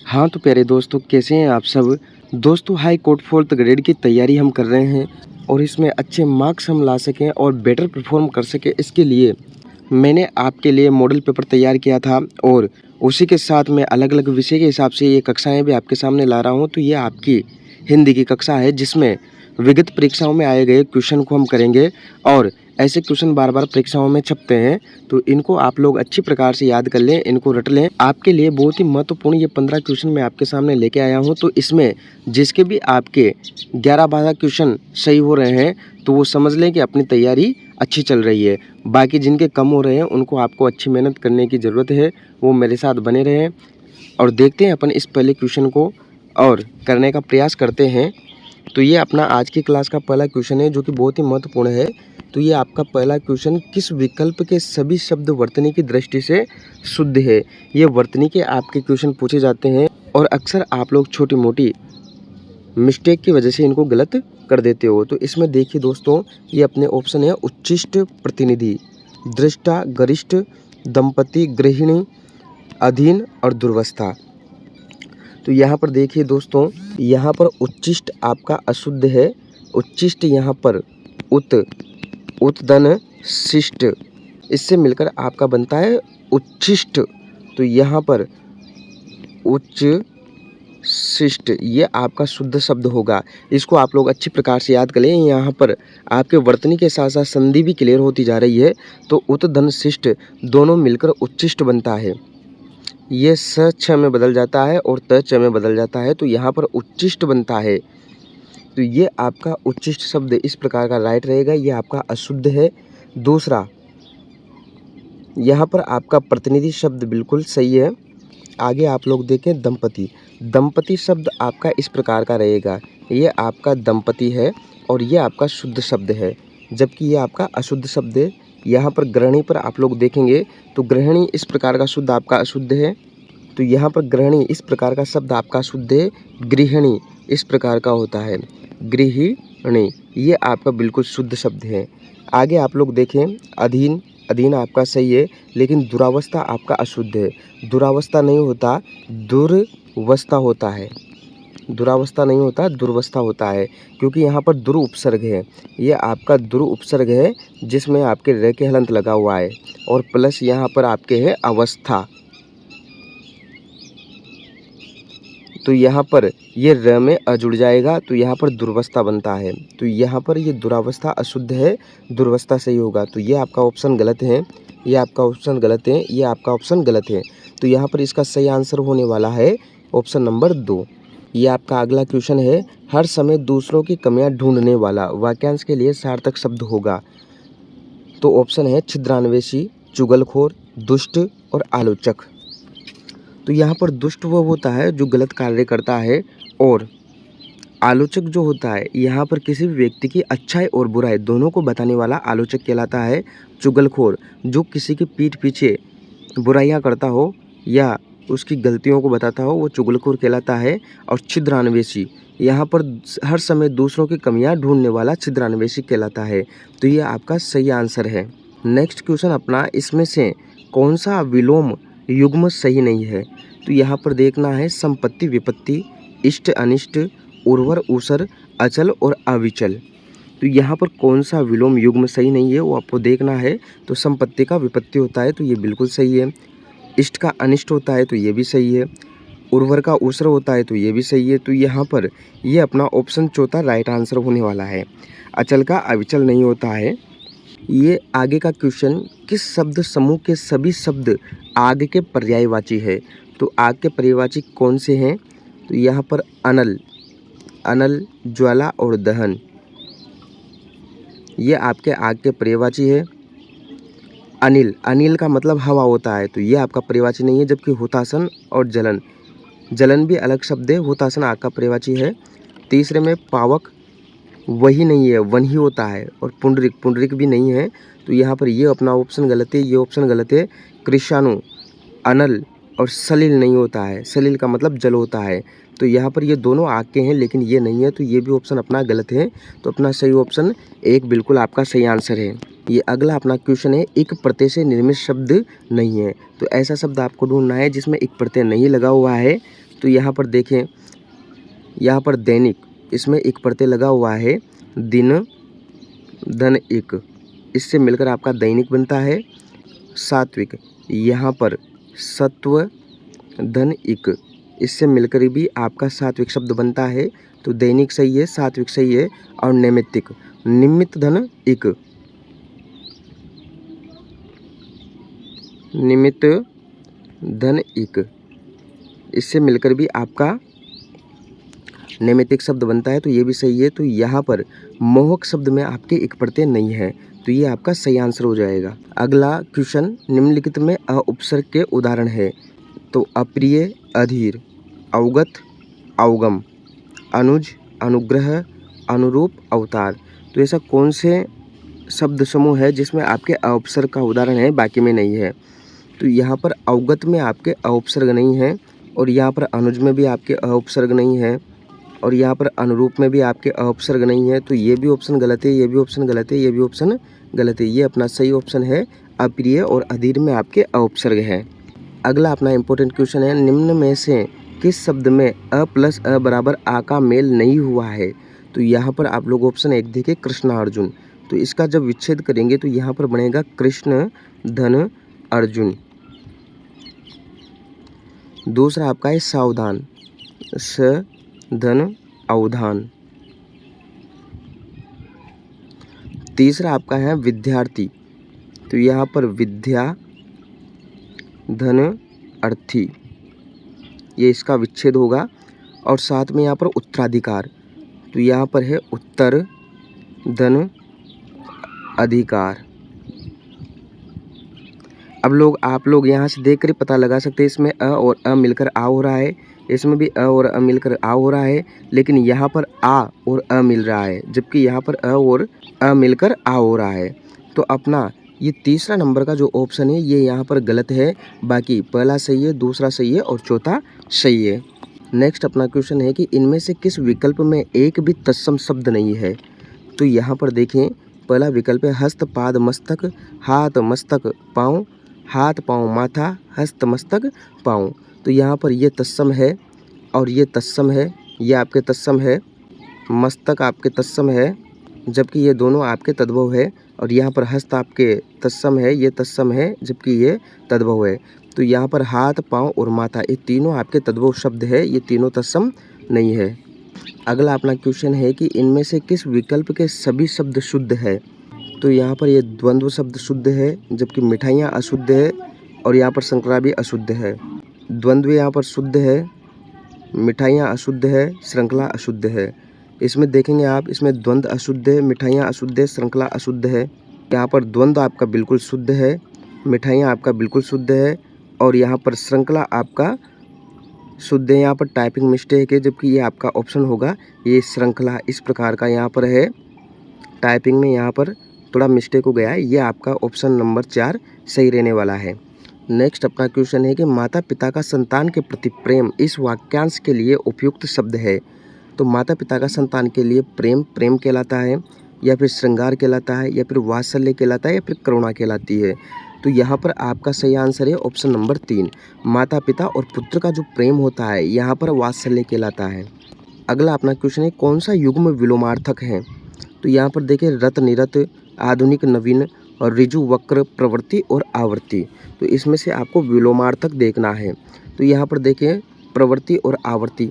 हाँ तो प्यारे दोस्तों, कैसे हैं आप सब। दोस्तों हाई कोर्ट 4th ग्रेड की तैयारी हम कर रहे हैं और इसमें अच्छे मार्क्स हम ला सकें और बेटर परफॉर्म कर सकें, इसके लिए मैंने आपके लिए मॉडल पेपर तैयार किया था और उसी के साथ मैं अलग अलग विषय के हिसाब से ये कक्षाएं भी आपके सामने ला रहा हूँ। तो ये आपकी हिंदी की कक्षा है जिसमें विगत परीक्षाओं में आए गए क्वेश्चन को हम करेंगे और ऐसे क्वेश्चन बार बार परीक्षाओं में छपते हैं, तो इनको आप लोग अच्छी प्रकार से याद कर लें, इनको रट लें। आपके लिए बहुत ही महत्वपूर्ण ये 15 क्वेश्चन मैं आपके सामने लेके आया हूँ। तो इसमें जिसके भी आपके 11-12 क्वेश्चन सही हो रहे हैं तो वो समझ लें कि अपनी तैयारी अच्छी चल रही है। बाकी जिनके कम हो रहे हैं उनको आपको अच्छी मेहनत करने की ज़रूरत है, वो मेरे साथ बने रहें और देखते हैं अपन इस पहले क्वेश्चन को और करने का प्रयास करते हैं। तो ये अपना आज की क्लास का पहला क्वेश्चन है जो कि बहुत ही महत्वपूर्ण है। तो ये आपका पहला क्वेश्चन, किस विकल्प के सभी शब्द वर्तनी की दृष्टि से शुद्ध है। ये वर्तनी के आपके क्वेश्चन पूछे जाते हैं और अक्सर आप लोग छोटी मोटी मिस्टेक की वजह से इनको गलत कर देते हो। तो इसमें देखिए दोस्तों, ये अपने ऑप्शन है उच्चिष्ट, प्रतिनिधि, दृष्टा, गरिष्ठ, दंपति, गृहिणी, अधीन और दुर्वस्था। तो यहाँ पर देखिए दोस्तों, यहाँ पर उच्चिष्ट आपका अशुद्ध है। उच्चिष्ट यहाँ पर उत्तधन शिष्ट, इससे मिलकर आपका बनता है उच्छिष्ट। तो यहाँ पर उच्च शिष्ट ये आपका शुद्ध शब्द होगा। इसको आप लोग अच्छी प्रकार से याद कर लें। यहाँ पर आपके वर्तनी के साथ साथ संधि भी क्लियर होती जा रही है। तो उत्तधन शिष्ट दोनों मिलकर उच्चिष्ट बनता है। ये स छ में बदल जाता है और त च में बदल जाता है, तो यहाँ पर उच्चिष्ट बनता है। तो ये आपका उच्चिष्ट शब्द इस प्रकार का राइट रहेगा, ये आपका अशुद्ध है। दूसरा, यहाँ पर आपका प्रतिनिधि शब्द बिल्कुल सही है। आगे आप लोग देखें दंपति। दंपति शब्द आपका इस प्रकार का रहेगा, ये आपका दंपति है और ये आपका शुद्ध शब्द है, जबकि ये आपका अशुद्ध शब्द है। यहाँ पर गृहिणी पर आप लोग देखेंगे तो गृहिणी इस प्रकार का शुद्ध आपका अशुद्ध है। तो यहाँ पर गृहिणी इस प्रकार का शब्द आपका शुद्ध है। गृहिणी इस प्रकार का होता है, गृहिणी ये आपका बिल्कुल शुद्ध शब्द है। आगे आप लोग देखें अधीन। अधीन आपका सही है, लेकिन दुरावस्था आपका अशुद्ध है। दुरावस्था नहीं होता, दुर्वस्था होता है। दुरावस्था नहीं होता, दुर्वस्था होता है, क्योंकि यहाँ पर दुर उपसर्ग है। ये आपका दुर उपसर्ग है जिसमें आपके र के हलंत लगा हुआ है और प्लस यहाँ पर आपके है अवस्था। तो यहाँ पर ये र में अ जुड़ जाएगा, तो यहाँ पर दुर्वस्था बनता है। तो यहाँ पर ये दुरावस्था अशुद्ध है, दुर्वस्था सही होगा। तो ये आपका ऑप्शन गलत है, ये आपका ऑप्शन गलत है, ये आपका ऑप्शन गलत है। तो यहाँ पर इसका सही आंसर होने वाला है ऑप्शन नंबर 2। ये आपका अगला क्वेश्चन है, हर समय दूसरों की कमियां ढूंढने वाला वाक्यांश के लिए सार्थक शब्द होगा। तो ऑप्शन है छिद्रान्वेषी, चुगलखोर, दुष्ट और आलोचक। तो यहाँ पर दुष्ट वो होता है जो गलत कार्य करता है और आलोचक जो होता है यहाँ पर किसी भी व्यक्ति की अच्छाई और बुराई दोनों को बताने वाला आलोचक कहलाता है। चुगलखोर जो किसी की पीठ पीछे बुराइयाँ करता हो या उसकी गलतियों को बताता हो, वो चुगलखोर कहलाता है। और छिद्रान्वेषी यहाँ पर हर समय दूसरों की कमियां ढूंढने वाला छिद्रान्वेषी कहलाता है। तो ये आपका सही आंसर है। नेक्स्ट क्वेश्चन अपना, इसमें से कौन सा विलोम युग्म सही नहीं है। तो यहाँ पर देखना है संपत्ति, विपत्ति, इष्ट, अनिष्ट, उर्वर, ऊसर, अचल और अविचल। तो यहाँ पर कौन सा विलोम युग्म सही नहीं है वो आपको देखना है। तो संपत्ति का विपत्ति होता है तो ये बिल्कुल सही है। इष्ट का अनिष्ट होता है तो ये भी सही है। उर्वर का ऊसर होता है तो ये भी सही है। तो यहाँ पर ये अपना ऑप्शन चौथा राइट आंसर होने वाला है। अचल का अविचल नहीं होता है। ये आगे का क्वेश्चन, किस शब्द समूह के सभी शब्द आग के पर्यायवाची है। तो आग के पर्यायवाची कौन से हैं। तो यहाँ पर अनल, अनल, ज्वाला और दहन ये आपके आग के पर्यायवाची है। अनिल, अनिल का मतलब हवा होता है तो ये आपका पर्यायवाची नहीं है। जबकि हुतासन और जलन, जलन भी अलग शब्द है, हुतासन आग का पर्यायवाची है। तीसरे में पावक वही नहीं है, वन ही होता है। और पुंडरिक, पुंडरिक भी नहीं है। तो यहाँ पर ये अपना ऑप्शन गलत है, ये ऑप्शन गलत है। कृषाणु, अनल और सलिल नहीं होता है, सलिल का मतलब जल होता है। तो यहाँ पर ये दोनों आग के हैं लेकिन ये नहीं है, तो ये भी ऑप्शन अपना गलत है। तो अपना सही ऑप्शन 1 बिल्कुल आपका सही आंसर है। ये अगला अपना क्वेश्चन है, एक प्रत्यय से निर्मित शब्द नहीं है। तो ऐसा शब्द आपको ढूंढना है जिसमें एक प्रत्यय नहीं लगा हुआ है। तो यहाँ पर देखें, यहाँ पर दैनिक, इसमें एक प्रत्यय लगा हुआ है, दिन धन एक, इससे मिलकर आपका दैनिक बनता है सात्विक। यहाँ पर सत्व धन एक, इससे मिलकर भी आपका सात्विक शब्द बनता है। तो दैनिक सही है, सात्विक सही है, और नैमित्तिक, निमित्त धन एक, निमित्त धन एक, इससे मिलकर भी आपका नैमित्तिक शब्द बनता है। तो ये भी सही है। तो यहाँ पर मोहक शब्द में आपके एक प्रत्यय नहीं है, तो ये आपका सही आंसर हो जाएगा। अगला क्वेश्चन, निम्नलिखित में अ उपसर्ग के उदाहरण है। तो अप्रिय, अधीर, अवगत, अवगम, अनुज, अनुग्रह, अनुरूप, अवतार। तो ऐसा कौन से शब्द समूह है जिसमें आपके अ उपसर्ग का उदाहरण है, बाकी में नहीं है? तो यहाँ पर अवगत में आपके अ उपसर्ग नहीं है, और यहाँ पर अनुज में भी आपके अ उपसर्ग नहीं है, और यहाँ पर अनुरूप में भी आपके अ उपसर्ग नहीं है। तो ये भी ऑप्शन गलत है, ये भी ऑप्शन गलत है, ये भी ऑप्शन गलत है। ये अपना सही ऑप्शन है, अप्रिय और अधीर में आपके अ उपसर्ग है। अगला अपना इंपॉर्टेंट क्वेश्चन है, निम्न में से किस शब्द में अ प्लस अ बराबर आ का मेल नहीं हुआ है? तो यहाँ पर आप लोग ऑप्शन एक देखें, कृष्ण अर्जुन। तो इसका जब विच्छेद करेंगे तो यहाँ पर बनेगा कृष्ण धन अर्जुन। दूसरा आपका है सावधान, स धन अवधान। तीसरा आपका है विद्यार्थी, तो यहाँ पर विद्या धन अर्थी, ये इसका विच्छेद होगा। और साथ में यहाँ पर उत्तराधिकार, तो यहाँ पर है उत्तर धन अधिकार। अब आप लोग यहाँ से देख कर पता लगा सकते हैं, इसमें अ और अ मिलकर आ हो रहा है, इसमें भी अ और अ मिलकर आ हो रहा है, लेकिन यहाँ पर आ और अ मिल रहा है, जबकि यहाँ पर अ और अ मिलकर आ हो रहा है। तो अपना ये तीसरा नंबर का जो ऑप्शन है ये यहाँ पर गलत है, बाकी पहला सही है, दूसरा सही है और चौथा सही है। नेक्स्ट अपना क्वेश्चन है कि इनमें से किस विकल्प में एक भी तत्सम शब्द नहीं है? तो यहाँ पर देखें, पहला विकल्प है हस्त पाद मस्तक, हाथ मस्तक पाँव, हाथ पाँव माथा, हस्त मस्तक पाँव। तो यहाँ पर ये तत्सम है और ये तत्सम है, ये आपके तत्सम है, मस्तक आपके तत्सम है, जबकि ये दोनों आपके तद्भव है। और यहाँ पर हस्त आपके तत्सम है, ये तत्सम है, जबकि ये तद्भव है। तो यहाँ पर हाथ पाँव और माथा, ये तीनों आपके तद्भव शब्द है, ये तीनों तत्सम नहीं है। अगला अपना क्वेश्चन है कि इनमें से किस विकल्प के सभी शब्द शुद्ध है? तो यहाँ पर ये द्वंद्व शब्द शुद्ध है, जबकि मिठाइयाँ अशुद्ध है, और यहाँ पर श्रृंखला भी अशुद्ध है। द्वंद्व यहाँ पर शुद्ध है, मिठाइयाँ अशुद्ध है, श्रृंखला अशुद्ध है। इसमें देखेंगे आप, इसमें द्वंद्व अशुद्ध है, मिठाइयाँ अशुद्ध है, श्रृंखला अशुद्ध है। यहाँ पर द्वंद्व आपका बिल्कुल शुद्ध है, मिठाइयाँ आपका बिल्कुल शुद्ध है, और यहाँ पर श्रृंखला आपका शुद्ध है। यहाँ पर टाइपिंग मिस्टेक है, जबकि ये आपका ऑप्शन होगा, ये श्रृंखला इस प्रकार का यहाँ पर है, टाइपिंग में यहाँ पर थोड़ा मिस्टेक हो गया है। ये आपका ऑप्शन नंबर 4 सही रहने वाला है। नेक्स्ट अपना क्वेश्चन है कि माता पिता का संतान के प्रति प्रेम इस वाक्यांश के लिए उपयुक्त शब्द है? तो माता पिता का संतान के लिए प्रेम प्रेम कहलाता है, या फिर श्रृंगार कहलाता है, या फिर वात्सल्य कहलाता है, या फिर करुणा कहलाती है? तो यहाँ पर आपका सही आंसर है ऑप्शन नंबर 3, माता पिता और पुत्र का जो प्रेम होता है यहाँ पर वात्सल्य कहलाता है। अगला अपना क्वेश्चन है, कौन सा युग्म विलोमार्थक है? तो यहाँ पर देखिए, रत निरत, आधुनिक नवीन, और ऋजु वक्र, प्रवृत्ति और आवृत्ति। तो इसमें से आपको विलोमार्थक देखना है। तो यहाँ पर देखें, प्रवृत्ति और आवृत्ति,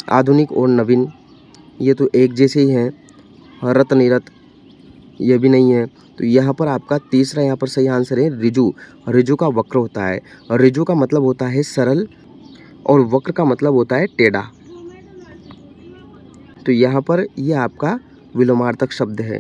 आधुनिक और नवीन, ये तो एक जैसे ही हैं। रत निरत ये भी नहीं है। तो यहाँ पर आपका तीसरा यहाँ पर सही आंसर है ऋजु। ऋजु का वक्र होता है, और ऋजु का मतलब होता है सरल, और वक्र का मतलब होता है टेढ़ा। तो यहाँ पर ये आपका विलोमार्थक शब्द है।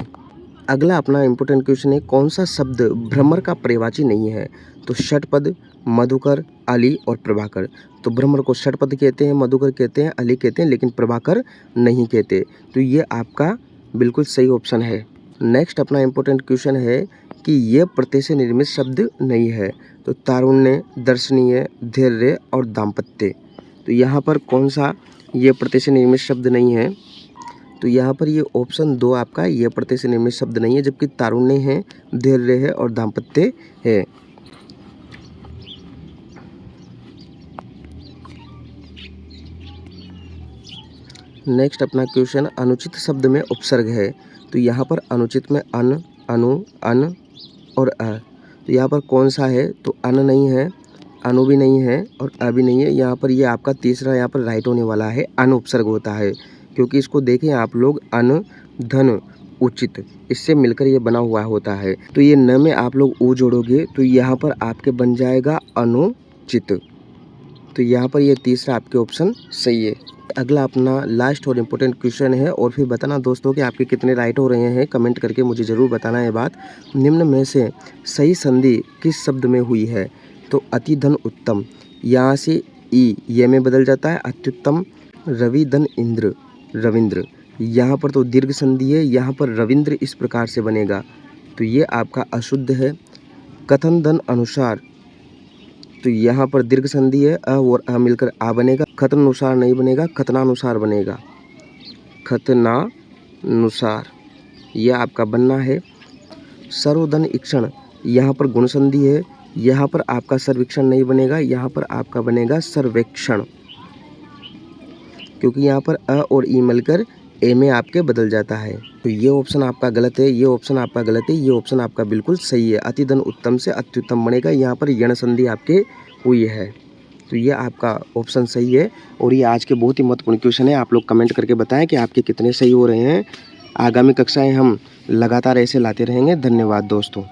अगला अपना इम्पोर्टेंट क्वेश्चन है, कौन सा शब्द भ्रमर का पर्यायवाची नहीं है? तो षटपद, मधुकर, अली और प्रभाकर। तो भ्रमर को षटपद कहते हैं, मधुकर कहते हैं, अली कहते हैं, लेकिन प्रभाकर नहीं कहते। तो ये आपका बिल्कुल सही ऑप्शन है। नेक्स्ट अपना इम्पोर्टेंट क्वेश्चन है कि ये प्रत्यय से निर्मित शब्द नहीं है। तो तारुण्य, दर्शनीय, धैर्य और दाम्पत्य। तो यहाँ पर कौन सा ये प्रत्यय से निर्मित शब्द नहीं है? तो यहाँ पर ये ऑप्शन 2 आपका ये प्रत्यय से निर्मित शब्द नहीं है, जबकि तारुण्य है, धैर्य है और दाम्पत्य है। नेक्स्ट अपना क्वेश्चन, अनुचित शब्द में उपसर्ग है। तो यहाँ पर अनुचित में अन, अनु, अन और अ। तो यहाँ पर कौन सा है? तो अन नहीं है, अनु भी नहीं है और अ भी नहीं है। यहाँ पर ये आपका तीसरा यहाँ पर राइट होने वाला है, अन उपसर्ग होता है, क्योंकि इसको देखें आप लोग, अन, धन, उचित, इससे मिलकर ये बना हुआ होता है। तो ये न में आप लोग उ जोड़ोगे तो यहाँ पर आपके बन जाएगा अनुचित। तो यहाँ पर ये तीसरा आपके ऑप्शन सही है। अगला अपना लास्ट और इम्पोर्टेंट क्वेश्चन है, और फिर बताना दोस्तों कि आपके कितने राइट हो रहे हैं, कमेंट करके मुझे ज़रूर बताना है बात। निम्न में से सही संधि किस शब्द में हुई है? तो अति धन उत्तम, यहाँ से ई ये में बदल जाता है, अत्युत्तम, रवि धन इंद्र, रविंद्र। यहाँ पर तो दीर्घ संधि है, यहाँ पर रविंद्र इस प्रकार से बनेगा, तो ये आपका अशुद्ध है। कथन धन अनुसार, तो यहाँ पर दीर्घ संधि है, अ और अ मिलकर आ बनेगा, कथनानुसार नहीं बनेगा, कथनानुसार बनेगा, कथनानुसार, यह आपका बनना है। सर्वधन ईक्षण, यहाँ पर गुण संधि है, यहाँ पर आपका सर्वेक्षण नहीं बनेगा, यहाँ पर आपका बनेगा सर्वेक्षण, क्योंकि यहाँ पर अ और ई मिलकर ए में आपके बदल जाता है। तो ये ऑप्शन आपका गलत है, ये ऑप्शन आपका गलत है, ये ऑप्शन आपका बिल्कुल सही है। अति धन उत्तम से अत्युत्तम बनेगा, यहाँ पर यण संधि आपके हुई है। तो ये आपका ऑप्शन सही है, और ये आज के बहुत ही महत्वपूर्ण क्वेश्चन है। आप लोग कमेंट करके बताएं कि आपके कितने सही हो रहे हैं। आगामी कक्षाएं हम लगातार ऐसे लाते रहेंगे। धन्यवाद दोस्तों।